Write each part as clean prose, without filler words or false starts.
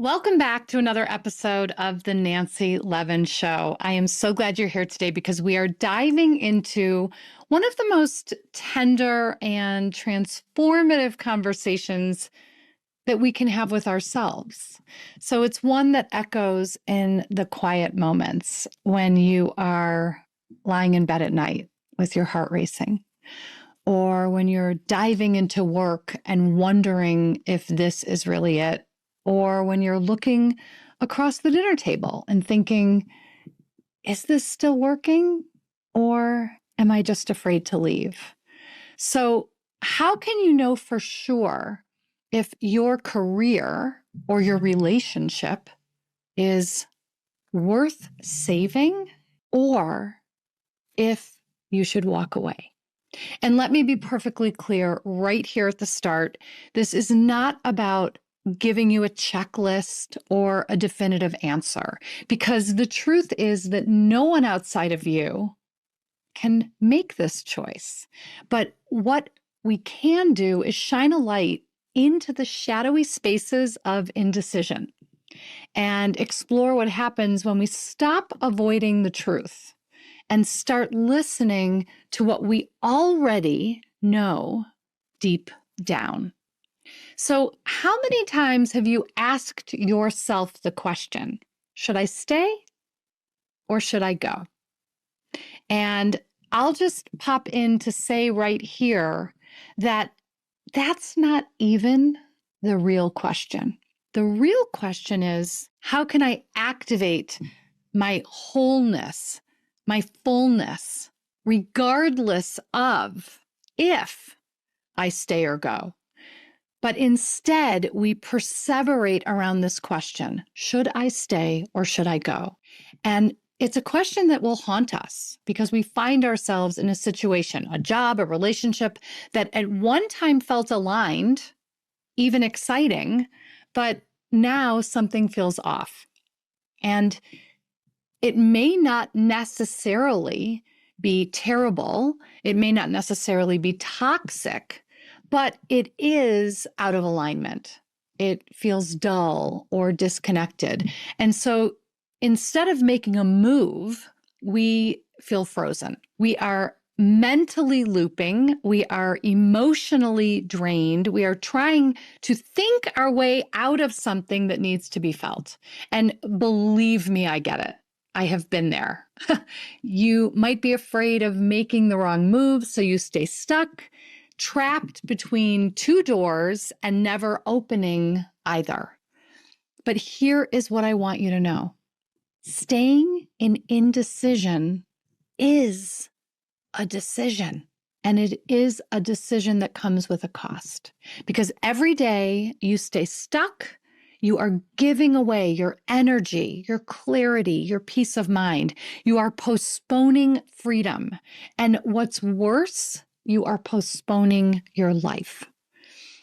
Welcome back to another episode of the Nancy Levin Show. I am so glad you're here today because we are diving into one of the most tender and transformative conversations that we can have with ourselves. So it's one that echoes in the quiet moments when you are lying in bed at night with your heart racing, or when you're diving into work and wondering if this is really it, or when you're looking across the dinner table and thinking, is this still working? Or am I just afraid to leave? So, how can you know for sure if your career or your relationship is worth saving or if you should walk away? And let me be perfectly clear right here at the start. This is not about giving you a checklist or a definitive answer, because the truth is that no one outside of you can make this choice. But what we can do is shine a light into the shadowy spaces of indecision and explore what happens when we stop avoiding the truth and start listening to what we already know deep down. So, how many times have you asked yourself the question, should I stay or should I go? And I'll just pop in to say right here that that's not even the real question. The real question is, how can I activate my wholeness, my fullness, regardless of if I stay or go? But instead, we perseverate around this question, should I stay or should I go? And it's a question that will haunt us because we find ourselves in a situation, a job, a relationship that at one time felt aligned, even exciting, but now something feels off. And it may not necessarily be terrible. It may not necessarily be toxic, but it is out of alignment. It feels dull or disconnected. And so instead of making a move, we feel frozen. We are mentally looping. We are emotionally drained. We are trying to think our way out of something that needs to be felt. And believe me, I get it. I have been there. You might be afraid of making the wrong move, so you stay stuck, trapped between two doors and never opening either. But here is what I want you to know. Staying in indecision is a decision. And it is a decision that comes with a cost. Because every day you stay stuck, you are giving away your energy, your clarity, your peace of mind. You are postponing freedom. And what's worse, you are postponing your life.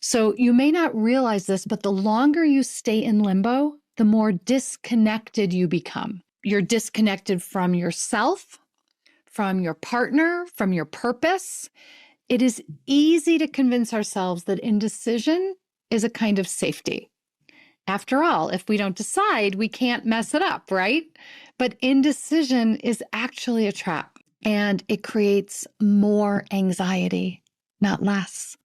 So you may not realize this, but the longer you stay in limbo, the more disconnected you become. You're disconnected from yourself, from your partner, from your purpose. It is easy to convince ourselves that indecision is a kind of safety. After all, if we don't decide, we can't mess it up, right? But indecision is actually a trap, and it creates more anxiety, not less.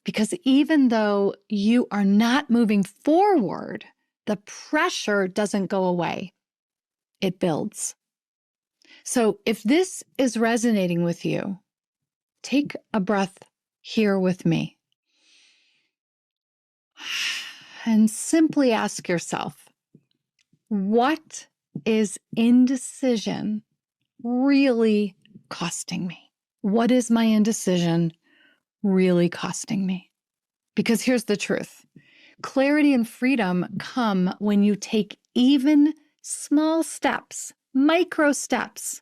Because even though you are not moving forward, the pressure doesn't go away. It builds. So if this is resonating with you, take a breath here with me and simply ask yourself, what is indecision really costing me? What is my indecision really costing me? Because here's the truth. Clarity and freedom come when you take even small steps, micro steps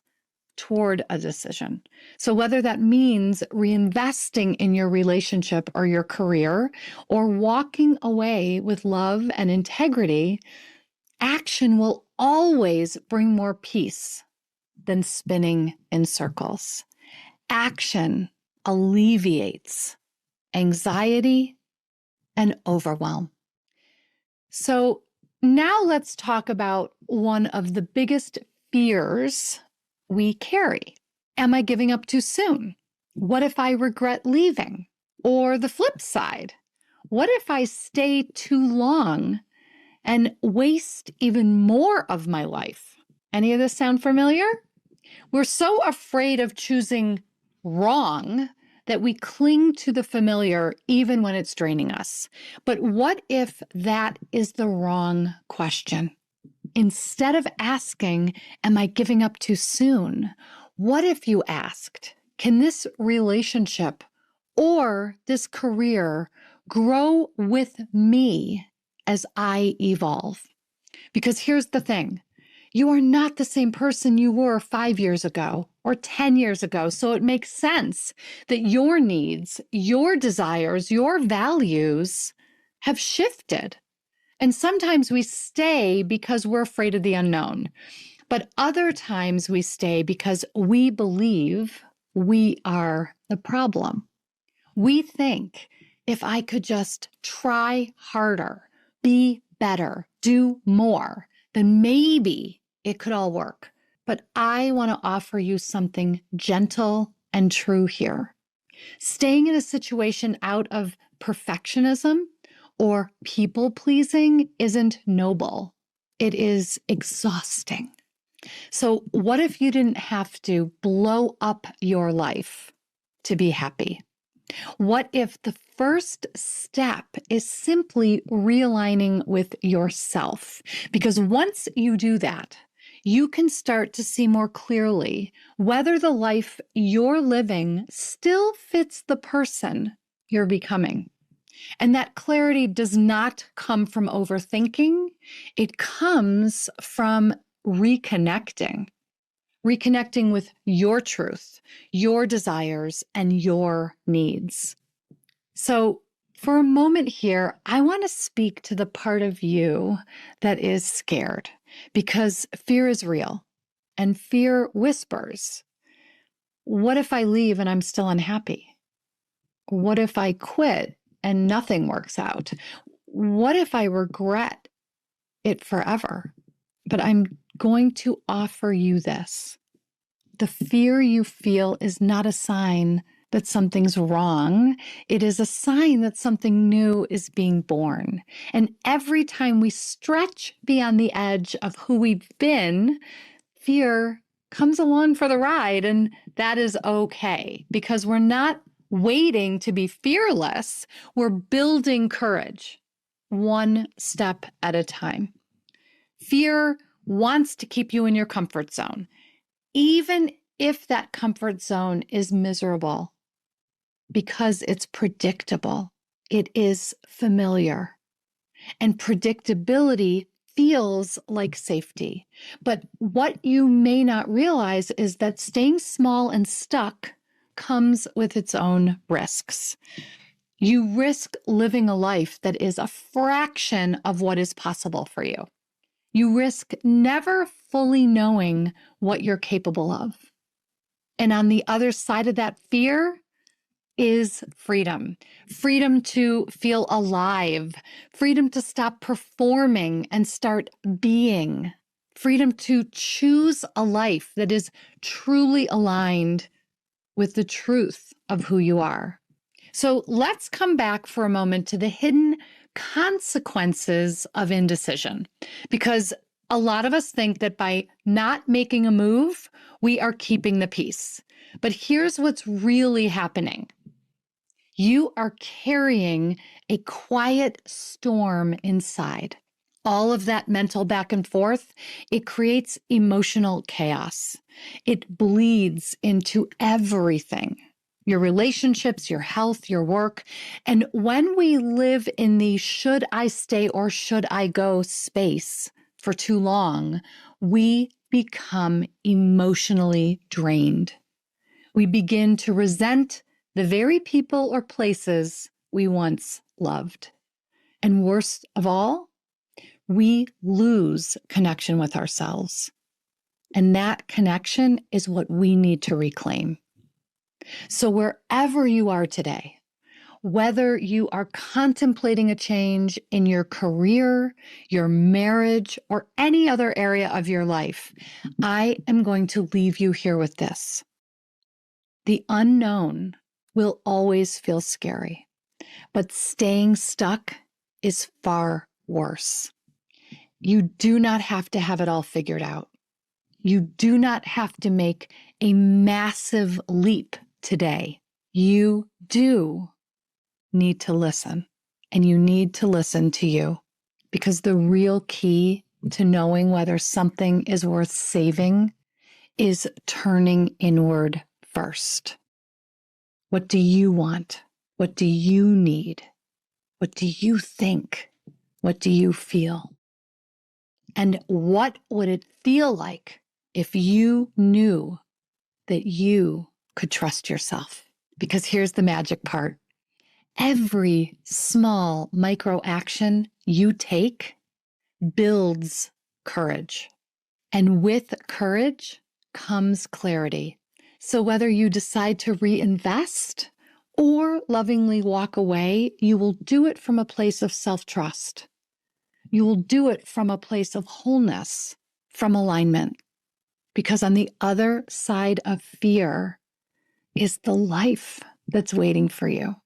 toward a decision. So whether that means reinvesting in your relationship or your career, or walking away with love and integrity, action will always bring more peace than spinning in circles. Action alleviates anxiety and overwhelm. So Now let's talk about one of the biggest fears we carry. Am I giving up too soon? What if I regret leaving? Or the flip side, what if I stay too long and waste even more of my life? Any of this sound familiar? We're so afraid of choosing wrong that we cling to the familiar even when it's draining us. But what if that is the wrong question? Instead of asking, am I giving up too soon? What if you asked, can this relationship or this career grow with me as I evolve? Because here's the thing. You are not the same person you were 5 years ago or 10 years ago. So it makes sense that your needs, your desires, your values have shifted. And sometimes we stay because we're afraid of the unknown. But other times we stay because we believe we are the problem. We think if I could just try harder, be better, do more, then maybe it could all work. But I want to offer you something gentle and true here. Staying in a situation out of perfectionism or people pleasing isn't noble. It is exhausting. So, what if you didn't have to blow up your life to be happy? What if the first step is simply realigning with yourself? Because once you do that, you can start to see more clearly whether the life you're living still fits the person you're becoming. And that clarity does not come from overthinking, it comes from reconnecting with your truth, your desires, and your needs. So, for a moment here, I want to speak to the part of you that is scared because fear is real and fear whispers. What if I leave and I'm still unhappy? What if I quit and nothing works out? What if I regret it forever? But I'm going to offer you this. The fear you feel is not a sign that something's wrong. It is a sign that something new is being born. And every time we stretch beyond the edge of who we've been, fear comes along for the ride. And that is okay because we're not waiting to be fearless. We're building courage one step at a time. Fear wants to keep you in your comfort zone, even if that comfort zone is miserable, because it's predictable. It is familiar. And predictability feels like safety. But what you may not realize is that staying small and stuck comes with its own risks. You risk living a life that is a fraction of what is possible for you. You risk never fully knowing what you're capable of. And on the other side of that fear is freedom. Freedom to feel alive. Freedom to stop performing and start being. Freedom to choose a life that is truly aligned with the truth of who you are. So let's come back for a moment to the hidden consequences of indecision, because a lot of us think that by not making a move, we are keeping the peace. But here's what's really happening. You are carrying a quiet storm inside. All of that mental back and forth, it creates emotional chaos. It bleeds into everything. Your relationships, your health, your work. And when we live in the should I stay or should I go space for too long, we become emotionally drained. We begin to resent the very people or places we once loved. And worst of all, we lose connection with ourselves. And that connection is what we need to reclaim. So wherever you are today, Whether you are contemplating a change in your career, your marriage, or any other area of your life, I am going to leave you here with this. The unknown will always feel scary, but staying stuck is far worse. You do not have to have it all figured out. You do not have to make a massive leap today. You do need to listen, and you need to listen to you, because the real key to knowing whether something is worth saving is turning inward first. What do you want? What do you need? What do you think? What do you feel? And what would it feel like if you knew that you could trust yourself? Because here's the magic part. Every small micro action you take builds courage. And with courage comes clarity. So whether you decide to reinvest or lovingly walk away, you will do it from a place of self-trust. You will do it from a place of wholeness, from alignment. Because on the other side of fear is the life that's waiting for you.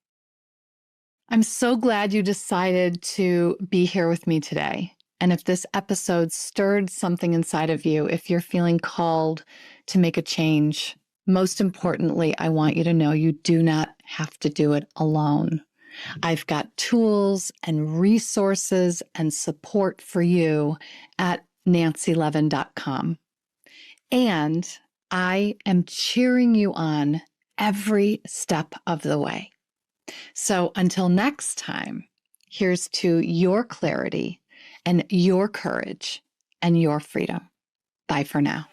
I'm so glad you decided to be here with me today. And if this episode stirred something inside of you, if you're feeling called to make a change, most importantly, I want you to know you do not have to do it alone. I've got tools and resources and support for you at nancylevin.com. And I am cheering you on every step of the way. So until next time, here's to your clarity and your courage and your freedom. Bye for now.